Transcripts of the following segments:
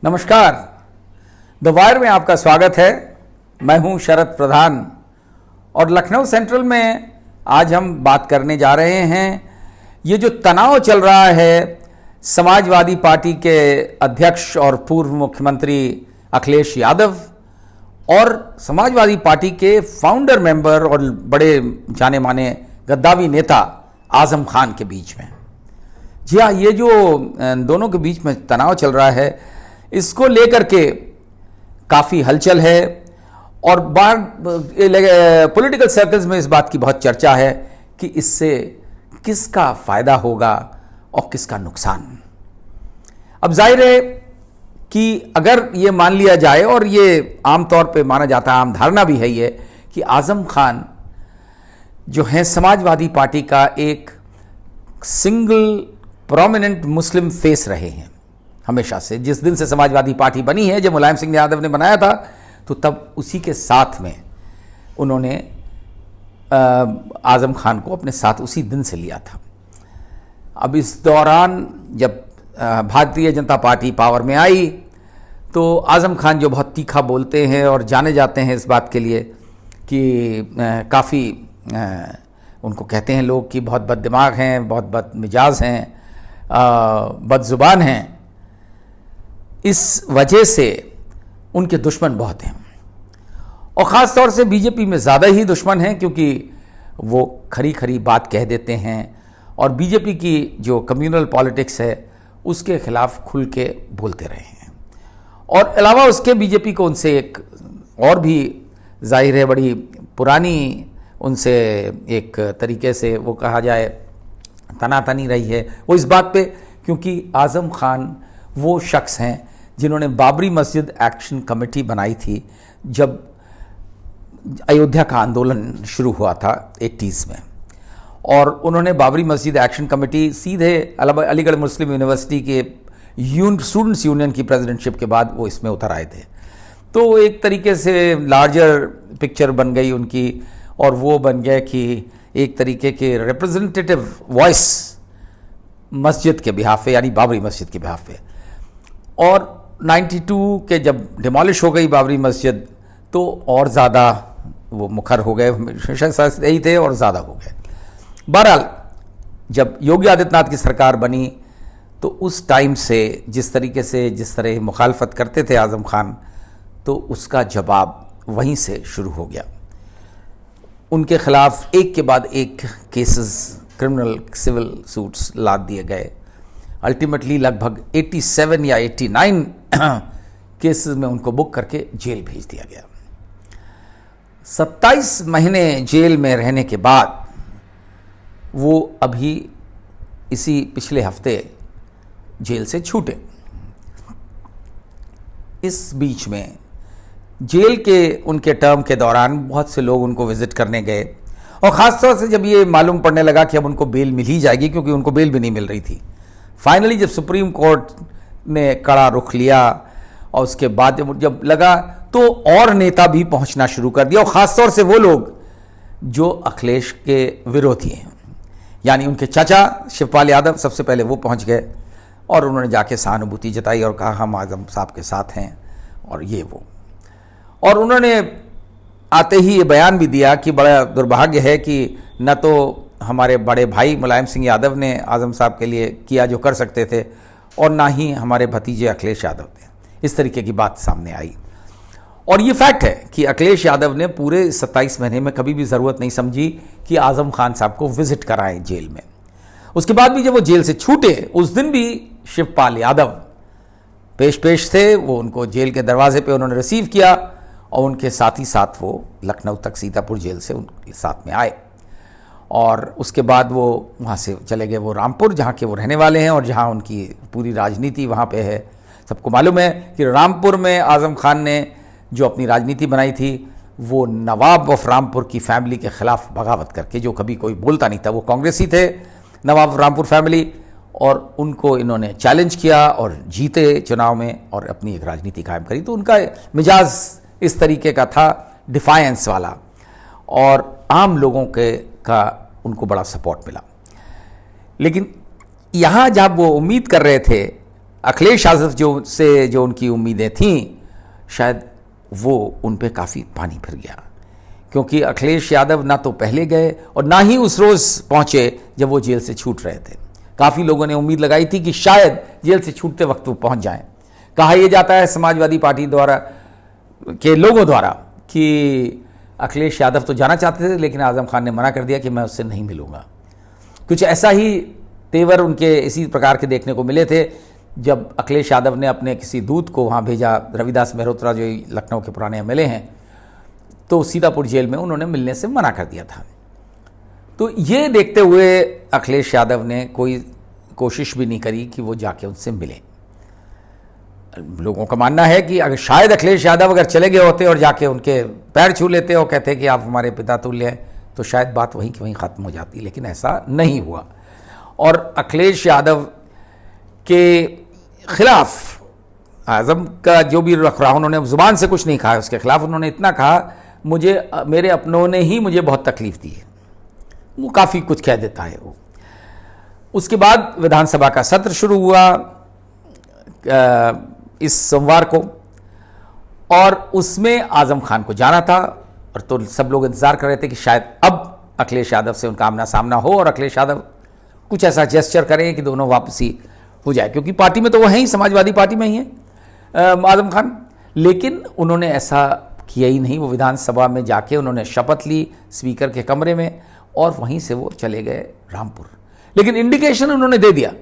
नमस्कार, the wire में आपका स्वागत है। मैं हूं शरद प्रधान और लखनऊ सेंट्रल में आज हम बात करने जा रहे हैं ये जो तनाव चल रहा है समाजवादी पार्टी के अध्यक्ष और पूर्व मुख्यमंत्री अखिलेश यादव और समाजवादी पार्टी के फाउंडर मेंबर और बड़े जाने माने गद्दावी नेता आजम खान के बीच में। जी हाँ, ये जो दोनों के बीच में तनाव चल रहा है इसको लेकर के काफ़ी हलचल है और पॉलिटिकल सर्कल्स में इस बात की बहुत चर्चा है कि इससे किसका फायदा होगा और किसका नुकसान। अब जाहिर है कि अगर ये मान लिया जाए, और ये आमतौर पे माना जाता है, आम धारणा भी है ये, कि आजम खान जो है समाजवादी पार्टी का एक सिंगल प्रोमिनेंट मुस्लिम फेस रहे हैं हमेशा से। जिस दिन से समाजवादी पार्टी बनी है, जब मुलायम सिंह यादव ने बनाया था, तो तब उसी के साथ में उन्होंने आजम खान को अपने साथ उसी दिन से लिया था। अब इस दौरान जब भारतीय जनता पार्टी पावर में आई तो आजम खान जो बहुत तीखा बोलते हैं और जाने जाते हैं इस बात के लिए कि काफ़ी उनको कहते हैं लोग कि बहुत बददिमाग हैं, बहुत बदमिजाज हैं, बदजुबान हैं। इस वजह से उनके दुश्मन बहुत हैं और ख़ास तौर से बीजेपी में ज़्यादा ही दुश्मन हैं, क्योंकि वो खरी खरी बात कह देते हैं और बीजेपी की जो कम्युनल पॉलिटिक्स है उसके खिलाफ खुल के बोलते रहे हैं। और अलावा उसके बीजेपी को उनसे एक और भी जाहिर है बड़ी पुरानी उनसे एक तरीके से वो कहा जाए तनातनी रही है, वो इस बात पे क्योंकि आजम खान वो शख्स हैं जिन्होंने बाबरी मस्जिद एक्शन कमेटी बनाई थी जब अयोध्या का आंदोलन शुरू हुआ था 80s में। और उन्होंने बाबरी मस्जिद एक्शन कमेटी सीधे अलीगढ़ मुस्लिम यूनिवर्सिटी के स्टूडेंट्स यूनियन की प्रेसिडेंटशिप के बाद वो इसमें उतर आए थे। तो एक तरीके से लार्जर पिक्चर बन गई उनकी, और वो बन गया कि एक तरीके के रिप्रेजेंटेटिव वॉइस मस्जिद के बिहाफ पे, यानी बाबरी मस्जिद के बिहाफ पे। और 92 के जब डिमोलिश हो गई बाबरी मस्जिद तो और ज़्यादा वो मुखर हो गए, शायद यही थे और ज़्यादा हो गए। बहरहाल जब योगी आदित्यनाथ की सरकार बनी तो उस टाइम से जिस तरह मुखालफत करते थे आजम खान, तो उसका जवाब वहीं से शुरू हो गया। उनके खिलाफ एक के बाद एक केसेस, क्रिमिनल सिविल सूट्स लाद दिए गए। अल्टीमेटली लगभग 87 या 89 केसेस में उनको बुक करके जेल भेज दिया गया। 27 महीने जेल में रहने के बाद वो अभी इसी पिछले हफ्ते जेल से छूटे। इस बीच में जेल के उनके टर्म के दौरान बहुत से लोग उनको विजिट करने गए, और ख़ासतौर से जब ये मालूम पड़ने लगा कि अब उनको बेल मिल ही जाएगी, क्योंकि उनको बेल भी नहीं मिल रही थी। फाइनली जब सुप्रीम कोर्ट ने कड़ा रुख लिया और उसके बाद जब लगा, तो और नेता भी पहुंचना शुरू कर दिया, और ख़ासतौर से वो लोग जो अखिलेश के विरोधी हैं, यानी उनके चाचा शिवपाल यादव सबसे पहले वो पहुंच गए और उन्होंने जाके सहानुभूति जताई और कहा हम आजम साहब के साथ हैं और ये वो। और उन्होंने आते ही ये बयान भी दिया कि बड़ा दुर्भाग्य है कि न तो हमारे बड़े भाई मुलायम सिंह यादव ने आजम साहब के लिए किया जो कर सकते थे, और ना ही हमारे भतीजे अखिलेश यादव ने। इस तरीके की बात सामने आई। और ये फैक्ट है कि अखिलेश यादव ने पूरे 27 महीने में कभी भी ज़रूरत नहीं समझी कि आजम खान साहब को विजिट कराएं जेल में। उसके बाद भी जब वो जेल से छूटे, उस दिन भी शिवपाल यादव पेश थे। वो उनको जेल के दरवाजे पे उन्होंने रिसीव किया और उनके साथ ही साथ वो लखनऊ तक सीतापुर जेल से उनके साथ में आए, और उसके बाद वो वहाँ से चले गए वो रामपुर, जहाँ के वो रहने वाले हैं और जहाँ उनकी पूरी राजनीति वहाँ पे है। सबको मालूम है कि रामपुर में आजम खान ने जो अपनी राजनीति बनाई थी, वो नवाब ऑफ रामपुर की फैमिली के खिलाफ बगावत करके, जो कभी कोई बोलता नहीं था, वो कांग्रेसी थे नवाब ऑफ रामपुर फैमिली, और उनको इन्होंने चैलेंज किया और जीते चुनाव में और अपनी एक राजनीति कायम करी। तो उनका मिजाज इस तरीके का था, डिफायंस वाला, और आम लोगों का उनको बड़ा सपोर्ट मिला। लेकिन यहाँ जब वो उम्मीद कर रहे थे अखिलेश यादव जो उनकी उम्मीदें थीं, शायद वो उन पे काफ़ी पानी फिर गया, क्योंकि अखिलेश यादव ना तो पहले गए और ना ही उस रोज़ पहुंचे जब वो जेल से छूट रहे थे। काफ़ी लोगों ने उम्मीद लगाई थी कि शायद जेल से छूटते वक्त वो पहुंच जाएं। कहा यह जाता है समाजवादी पार्टी द्वारा के लोगों द्वारा कि अखिलेश यादव तो जाना चाहते थे, लेकिन आज़म खान ने मना कर दिया कि मैं उससे नहीं मिलूंगा। कुछ ऐसा ही तेवर उनके इसी प्रकार के देखने को मिले थे जब अखिलेश यादव ने अपने किसी दूत को वहाँ भेजा, रविदास मेहरोत्रा जो लखनऊ के पुराने एमएलए हैं, तो सीतापुर जेल में उन्होंने मिलने से मना कर दिया था। तो ये देखते हुए अखिलेश यादव ने कोई कोशिश भी नहीं करी कि वो जाके उनसे मिले। लोगों का मानना है कि अगर शायद अखिलेश यादव अगर चले गए होते और जाके उनके पैर छू लेते और कहते कि आप हमारे पिता तुल्य हैं, तो शायद बात वहीं की वहीं ख़त्म हो जाती, लेकिन ऐसा नहीं हुआ। और अखिलेश यादव के खिलाफ आज़म का जो भी रख रहा, उन्होंने ज़ुबान से कुछ नहीं कहा उसके खिलाफ, उन्होंने इतना कहा मेरे अपनों ने ही मुझे बहुत तकलीफ़ दी है। वो काफ़ी कुछ कह देता है वो। उसके बाद विधानसभा का सत्र शुरू हुआ इस सोमवार को, और उसमें आज़म खान को जाना था, और तो सब लोग इंतज़ार कर रहे थे कि शायद अब अखिलेश यादव से उनका आमना सामना हो और अखिलेश यादव कुछ ऐसा जेस्चर करें कि दोनों वापसी हो जाए, क्योंकि पार्टी में तो वो हैं ही, समाजवादी पार्टी में ही है आज़म खान। लेकिन उन्होंने ऐसा किया ही नहीं। वो विधानसभा में जाके उन्होंने शपथ ली स्पीकर के कमरे में, और वहीं से वो चले गए रामपुर। लेकिन इंडिकेशन उन्होंने दे दिया,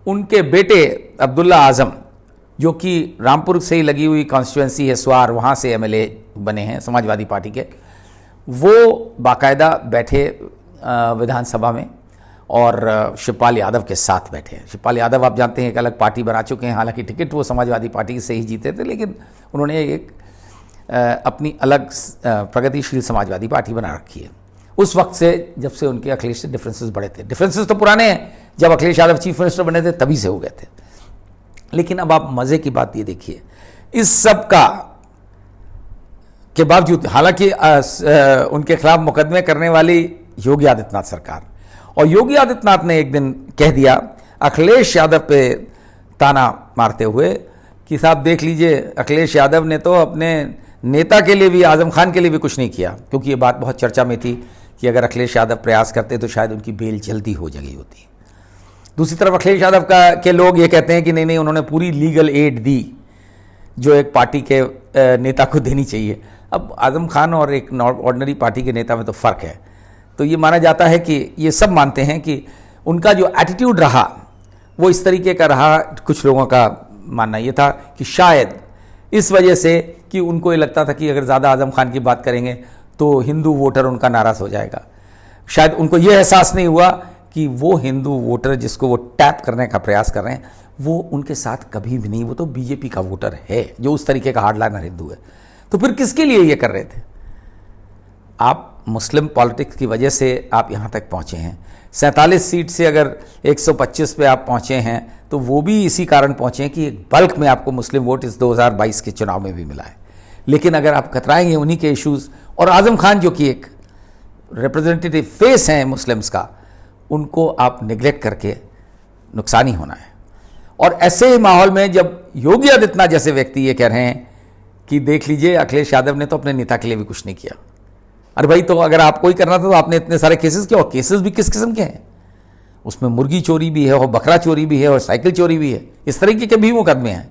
उनके बेटे अब्दुल्ला आज़म, जो कि रामपुर से ही लगी हुई कॉन्स्टिट्यूएंसी है स्वार, वहाँ से एमएलए बने हैं समाजवादी पार्टी के, वो बाकायदा बैठे विधानसभा में और शिवपाल यादव के साथ बैठे। शिवपाल यादव आप जानते हैं एक अलग पार्टी बना चुके हैं, हालांकि टिकट वो समाजवादी पार्टी से ही जीते थे, लेकिन उन्होंने एक अपनी अलग प्रगतिशील समाजवादी पार्टी बना रखी है। उस वक्त से, जब से उनके अखिलेश से डिफरेंसेस बड़े थे, डिफरेंसेस तो पुराने हैं, जब अखिलेश यादव चीफ मिनिस्टर बने थे तभी से हो गए थे। लेकिन अब आप मज़े की बात ये देखिए, इस सब का के बावजूद, हालांकि उनके खिलाफ मुकदमे करने वाली योगी आदित्यनाथ सरकार, और योगी आदित्यनाथ ने एक दिन कह दिया अखिलेश यादव पे ताना मारते हुए कि साहब देख लीजिए, अखिलेश यादव ने तो अपने नेता के लिए भी, आज़म खान के लिए भी कुछ नहीं किया, क्योंकि ये बात बहुत चर्चा में थी कि अगर अखिलेश यादव प्रयास करते तो शायद उनकी बेल जल्दी हो गई होती। दूसरी तरफ अखिलेश यादव के लोग ये कहते हैं कि नहीं, उन्होंने पूरी लीगल एड दी जो एक पार्टी के नेता को देनी चाहिए। अब आज़म खान और एक ऑर्डिनरी पार्टी के नेता में तो फ़र्क है। तो ये माना जाता है कि ये सब मानते हैं कि उनका जो एटीट्यूड रहा वो इस तरीके का रहा। कुछ लोगों का मानना ये था कि शायद इस वजह से कि उनको ये लगता था कि अगर ज़्यादा आज़म खान की बात करेंगे तो हिंदू वोटर उनका नाराज़ हो जाएगा। शायद उनको ये एहसास नहीं हुआ कि वो हिंदू वोटर जिसको वो टैप करने का प्रयास कर रहे हैं, वो उनके साथ कभी भी नहीं, वो तो बीजेपी का वोटर है जो उस तरीके का हार्डलाइनर हिंदू है। तो फिर किसके लिए ये कर रहे थे? आप मुस्लिम पॉलिटिक्स की वजह से आप यहाँ तक पहुँचे हैं। 47 सीट से अगर 125 पे आप पहुँचे हैं तो वो भी इसी कारण पहुँचे हैं कि एक बल्क में आपको मुस्लिम वोट इस 2022 के चुनाव में भी मिला है। लेकिन अगर आप कतराएंगे उन्हीं के इश्यूज़, और आज़म खान जो कि एक रिप्रेजेंटेटिव फेस हैं मुस्लिम्स का, उनको आप निगलेक्ट करके नुकसान ही होना है। और ऐसे माहौल में जब योगी आदित्यनाथ जैसे व्यक्ति ये कह रहे हैं कि देख लीजिए अखिलेश यादव ने तो अपने नेता के लिए भी कुछ नहीं किया। अरे भाई, तो अगर आपको ही करना था तो आपने इतने सारे केसेस किए, और केसेस भी किस किस्म के हैं? उसमें मुर्गी चोरी भी है, और बकरा चोरी भी है, और साइकिल चोरी भी है। इस तरीके के भी मुकदमे हैं।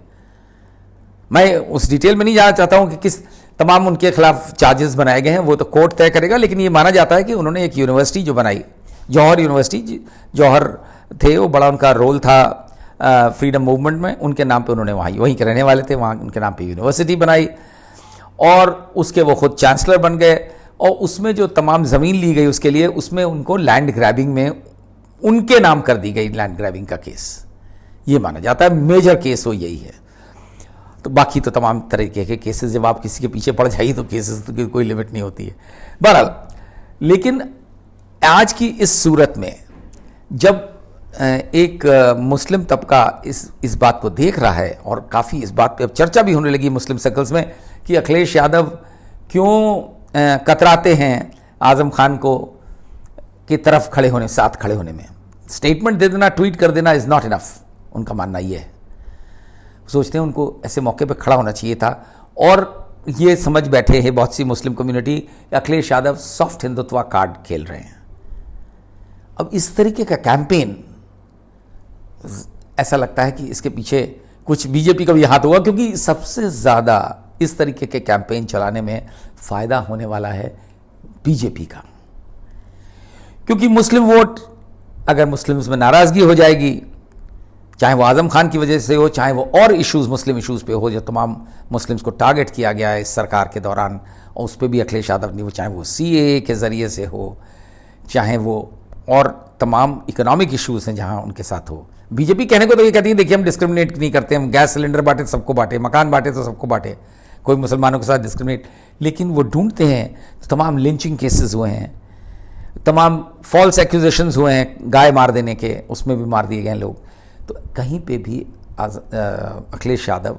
मैं उस डिटेल में नहीं जाना चाहता हूं कि किस तमाम उनके खिलाफ चार्जेस बनाए गए हैं, वो तो कोर्ट तय करेगा। लेकिन ये माना जाता है कि उन्होंने एक यूनिवर्सिटी जो बनाई, जौहर यूनिवर्सिटी, जौहर थे वो, बड़ा उनका रोल था फ्रीडम मूवमेंट में, उनके नाम पे उन्होंने वहीं के रहने वाले थे, वहाँ उनके नाम पे यूनिवर्सिटी बनाई, और उसके वो खुद चांसलर बन गए। और उसमें जो तमाम ज़मीन ली गई उसके लिए, उसमें उनको लैंड ग्रैबिंग में उनके नाम कर दी गई, लैंड ग्रैबिंग का केस। ये माना जाता है मेजर केस वो यही है। तो बाकी तो तमाम तरीके के केसेस, जब आप किसी के पीछे पड़ जाइए तो केसेस की कोई लिमिट नहीं होती है। बहरहाल, लेकिन आज की इस सूरत में जब एक मुस्लिम तबका इस बात को देख रहा है, और काफ़ी इस बात पे अब चर्चा भी होने लगी मुस्लिम सर्कल्स में कि अखिलेश यादव क्यों कतराते हैं आज़म खान को की तरफ खड़े होने, साथ खड़े होने में। स्टेटमेंट दे देना, ट्वीट कर देना इज़ नॉट इनफ, उनका मानना ये है। सोचते हैं उनको ऐसे मौके पर खड़ा होना चाहिए था। और ये समझ बैठे हैं बहुत सी Muslim community, Akhilesh Yadav soft Hindutva card खेल रहे हैं। अब इस तरीके का कैंपेन, ऐसा लगता है कि इसके पीछे कुछ बीजेपी का भी हाथ होगा, क्योंकि सबसे ज़्यादा इस तरीके के कैंपेन चलाने में फ़ायदा होने वाला है बीजेपी का। क्योंकि मुस्लिम वोट, अगर मुस्लिम्स में नाराज़गी हो जाएगी, चाहे वो आज़म खान की वजह से हो, चाहे वो और इश्यूज़, मुस्लिम इश्यूज़ पे हो, जो तमाम मुस्लिम्स को टारगेट किया गया है इस सरकार के दौरान, और उस पर भी अखिलेश यादव ने, वो चाहे वो CAA के ज़रिए से हो, चाहे वो और तमाम इकोनॉमिक इश्यूज़ हैं जहां उनके साथ हो। बीजेपी कहने को तो ये कहती है देखिए हम डिस्क्रिमिनेट नहीं करते, हम गैस सिलेंडर बांटे तो सबको बांटे, मकान बांटे तो सबको बांटे, कोई मुसलमानों के साथ डिस्क्रिमिनेट, लेकिन वो ढूंढते हैं तो तमाम लिंचिंग केसेस हुए हैं, तमाम फॉल्स एक्यूजेशंस हुए हैं, गाय मार देने के, उसमें भी मार दिए गए लोग। तो कहीं पे भी अखिलेश यादव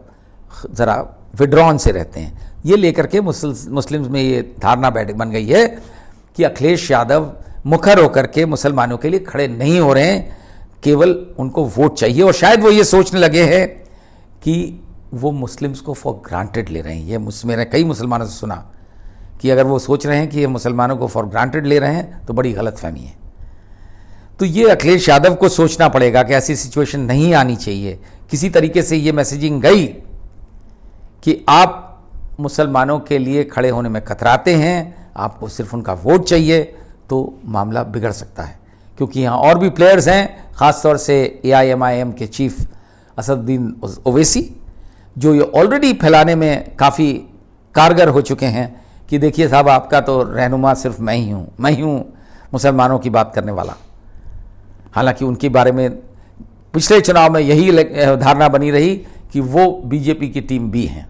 ज़रा विड्रॉन से रहते हैं। ये लेकर के मुस्लिम्स में ये धारणा बन गई है कि अखिलेश यादव मुखर होकर के मुसलमानों के लिए खड़े नहीं हो रहे हैं, केवल उनको वोट चाहिए। और शायद वो ये सोचने लगे हैं कि वो मुस्लिम्स को फॉर ग्रांटेड ले रहे हैं। ये मैंने कई मुसलमानों से सुना कि अगर वो सोच रहे हैं कि ये मुसलमानों को फॉर ग्रांटेड ले रहे हैं तो बड़ी गलतफहमी है। तो ये अखिलेश यादव को सोचना पड़ेगा कि ऐसी सिचुएशन नहीं आनी चाहिए। किसी तरीके से ये मैसेजिंग गई कि आप मुसलमानों के लिए खड़े होने में कतराते हैं, आपको सिर्फ उनका वोट चाहिए, तो मामला बिगड़ सकता है। क्योंकि यहाँ और भी प्लेयर्स हैं, ख़ासतौर से AIMIM के चीफ असदुद्दीन ओवैसी, जो ये ऑलरेडी फैलाने में काफ़ी कारगर हो चुके हैं कि देखिए साहब, आपका तो रहनुमा सिर्फ मैं ही हूँ मुसलमानों की बात करने वाला। हालांकि उनके बारे में पिछले चुनाव में यही धारणा बनी रही कि वो बीजेपी की टीम B हैं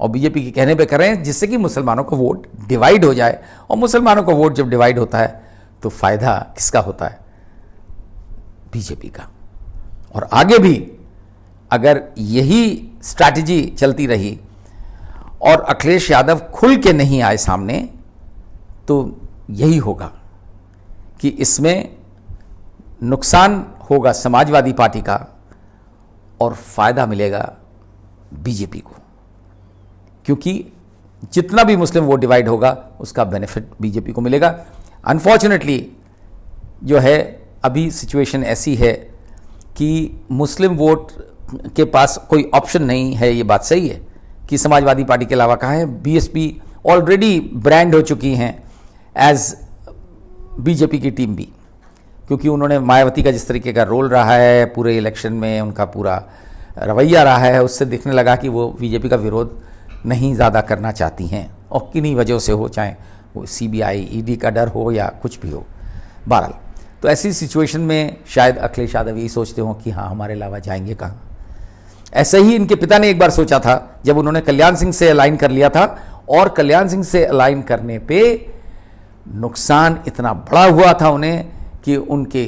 और बीजेपी के कहने पे कर रहे हैं, जिससे कि मुसलमानों का वोट डिवाइड हो जाए। और मुसलमानों का वोट जब डिवाइड होता है तो फ़ायदा किसका होता है? बीजेपी का। और आगे भी अगर यही स्ट्रैटेजी चलती रही और अखिलेश यादव खुल के नहीं आए सामने, तो यही होगा कि इसमें नुकसान होगा समाजवादी पार्टी का और फ़ायदा मिलेगा बीजेपी को। क्योंकि जितना भी मुस्लिम वोट डिवाइड होगा उसका बेनिफिट बीजेपी को मिलेगा। अनफॉर्चुनेटली जो है अभी सिचुएशन ऐसी है कि मुस्लिम वोट के पास कोई ऑप्शन नहीं है। ये बात सही है कि समाजवादी पार्टी के अलावा कहाँ है। BSP ऑलरेडी ब्रांड हो चुकी हैं एज बीजेपी की टीम B, क्योंकि उन्होंने मायावती का जिस तरीके का रोल रहा है पूरे इलेक्शन में, उनका पूरा रवैया रहा है, उससे दिखने लगा कि वो बीजेपी का विरोध नहीं ज़्यादा करना चाहती हैं। और किन्हीं वजहों से हो, चाहे वो CBI ED का डर हो या कुछ भी हो। बहरहाल, तो ऐसी सिचुएशन में शायद अखिलेश यादव यही सोचते हो कि हाँ, हमारे अलावा जाएंगे कहाँ। ऐसे ही इनके पिता ने एक बार सोचा था जब उन्होंने कल्याण सिंह से अलाइन कर लिया था, और कल्याण सिंह से अलाइन करने पे नुकसान इतना बड़ा हुआ था उन्हें कि उनके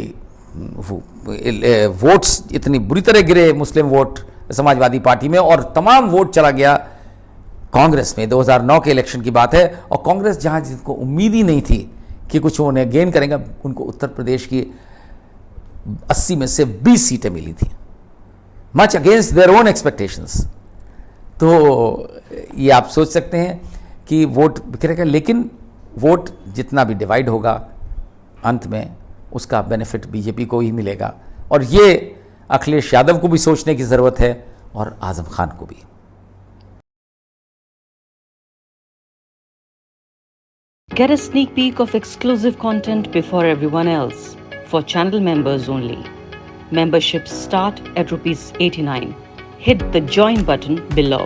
वोट्स इतनी बुरी तरह गिरे, मुस्लिम वोट समाजवादी पार्टी में, और तमाम वोट चला गया कांग्रेस में। 2009 के इलेक्शन की बात है। और कांग्रेस जहां जिनको उम्मीद ही नहीं थी कि कुछ उन्हें गेन करेंगे, उनको उत्तर प्रदेश की 80 में से 20 सीटें मिली थी, much against their own expectations. तो ये आप सोच सकते हैं कि वोट बिखरेगा, लेकिन वोट जितना भी डिवाइड होगा अंत में उसका बेनिफिट बीजेपी को ही मिलेगा। और ये अखिलेश यादव को भी सोचने की ज़रूरत है और आज़म खान को भी। Get a sneak peek of exclusive content before everyone else. For channel members only. Memberships start at ₹89. Hit the join button below.